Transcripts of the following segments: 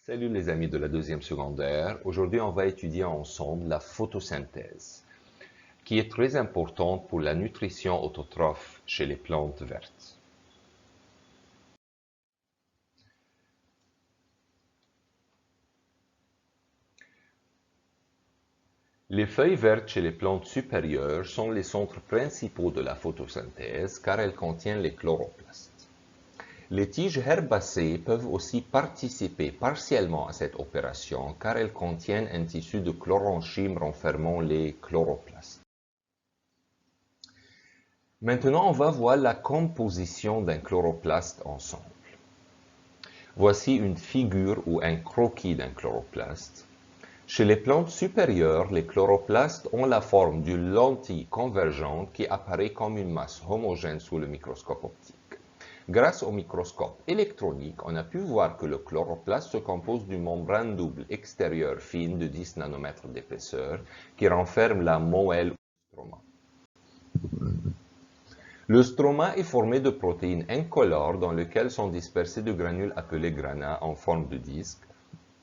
Salut les amis de la deuxième secondaire. Aujourd'hui, on va étudier ensemble la photosynthèse, qui est très importante pour la nutrition autotrophe chez les plantes vertes. Les feuilles vertes chez les plantes supérieures sont les centres principaux de la photosynthèse car elles contiennent les chloroplastes. Les tiges herbacées peuvent aussi participer partiellement à cette opération car elles contiennent un tissu de chlorenchyme renfermant les chloroplastes. Maintenant, on va voir la composition d'un chloroplaste ensemble. Voici une figure ou un croquis d'un chloroplaste. Chez les plantes supérieures, les chloroplastes ont la forme d'une lentille convergente qui apparaît comme une masse homogène sous le microscope optique. Grâce au microscope électronique, on a pu voir que le chloroplaste se compose d'une membrane double extérieure fine de 10 nanomètres d'épaisseur qui renferme la moelle ou stroma. Le stroma est formé de protéines incolores dans lesquelles sont dispersés de granules appelés grana en forme de disque.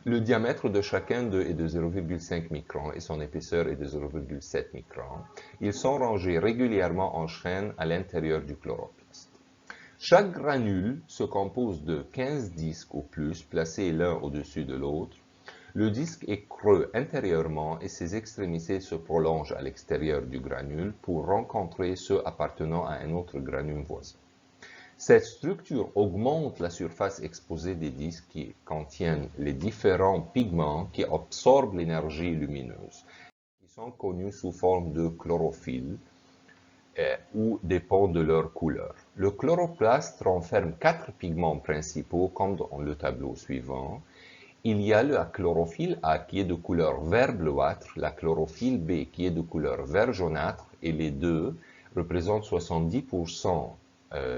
Le diamètre de chacun d'eux est de 0,5 microns et son épaisseur est de 0,7 microns. Ils sont rangés régulièrement en chaîne à l'intérieur du chloroplaste. Chaque granule se compose de 15 disques ou plus placés l'un au-dessus de l'autre. Le disque est creux intérieurement et ses extrémités se prolongent à l'extérieur du granule pour rencontrer ceux appartenant à un autre granule voisin. Cette structure augmente la surface exposée des disques qui contiennent les différents pigments qui absorbent l'énergie lumineuse, qui sont connus sous forme de chlorophylle ou dépendent de leur couleur. Le chloroplaste renferme 4 pigments principaux comme dans le tableau suivant. Il y a la chlorophylle A qui est de couleur vert bleuâtre, la chlorophylle B qui est de couleur vert jaunâtre et les deux représentent 70%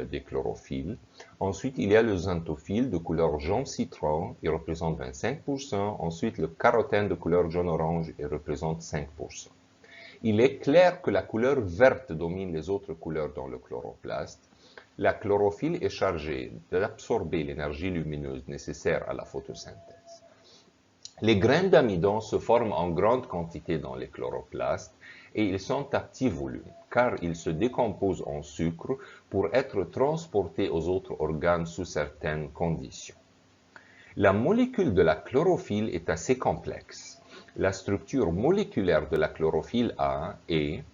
des chlorophylles. Ensuite, il y a le xanthophyle de couleur jaune citron, il représente 25%. Ensuite, le carotène de couleur jaune-orange, il représente 5%. Il est clair que la couleur verte domine les autres couleurs dans le chloroplaste. La chlorophylle est chargée d'absorber l'énergie lumineuse nécessaire à la photosynthèse. Les grains d'amidon se forment en grande quantité dans les chloroplastes et ils sont à petit volume, car ils se décomposent en sucre pour être transportés aux autres organes sous certaines conditions. La molécule de la chlorophylle est assez complexe. La structure moléculaire de la chlorophylle A est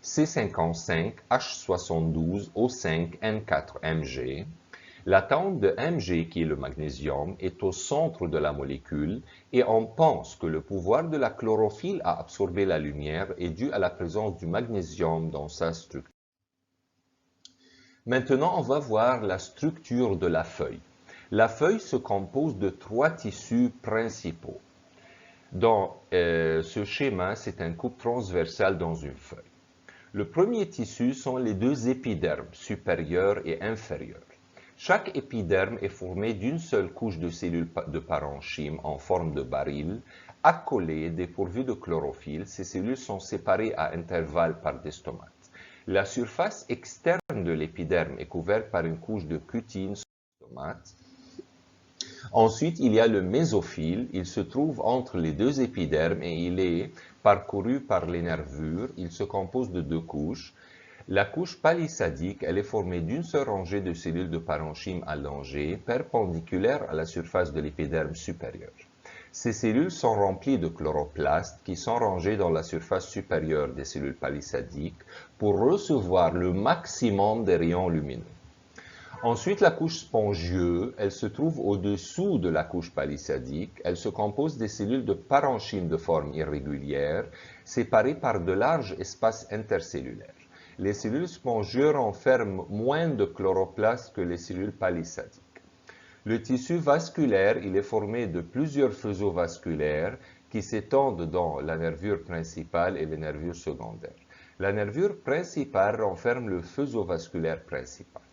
C55H72O5N4Mg. L'atome de Mg, qui est le magnésium, est au centre de la molécule et on pense que le pouvoir de la chlorophylle à absorber la lumière est dû à la présence du magnésium dans sa structure. Maintenant, on va voir la structure de la feuille. La feuille se compose de 3 tissus principaux. Dans ce schéma, c'est un coupe transversale dans une feuille. Le premier tissu sont les 2 épidermes, supérieur et inférieur. Chaque épiderme est formé d'une seule couche de cellules de parenchyme en forme de baril, accolées, dépourvues de chlorophylle. Ces cellules sont séparées à intervalles par des stomates. La surface externe de l'épiderme est couverte par une couche de cutine sur les stomates. Ensuite, il y a le mésophile. Il se trouve entre les 2 épidermes et il est parcouru par les nervures. Il se compose de 2 couches. La couche palisadique, elle est formée d'une seule rangée de cellules de parenchyme allongées, perpendiculaires à la surface de l'épiderme supérieur. Ces cellules sont remplies de chloroplastes qui sont rangés dans la surface supérieure des cellules palisadiques pour recevoir le maximum des rayons lumineux. Ensuite, la couche spongieuse, elle se trouve au-dessous de la couche palisadique. Elle se compose des cellules de parenchyme de forme irrégulière, séparées par de larges espaces intercellulaires. Les cellules spongieuses renferment moins de chloroplastes que les cellules palisadiques. Le tissu vasculaire, il est formé de plusieurs faisceaux vasculaires qui s'étendent dans la nervure principale et les nervures secondaires. La nervure principale renferme le faisceau vasculaire principal.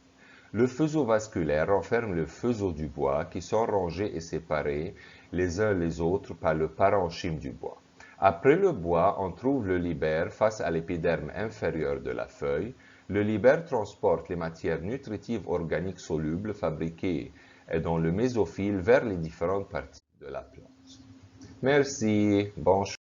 Le faisceau vasculaire renferme le faisceau du bois qui sont rangés et séparés les uns les autres par le parenchyme du bois. Après le bois, on trouve le libère face à l'épiderme inférieur de la feuille. Le libère transporte les matières nutritives organiques solubles fabriquées dans le mésophile vers les différentes parties de la plante. Merci, bonne chance.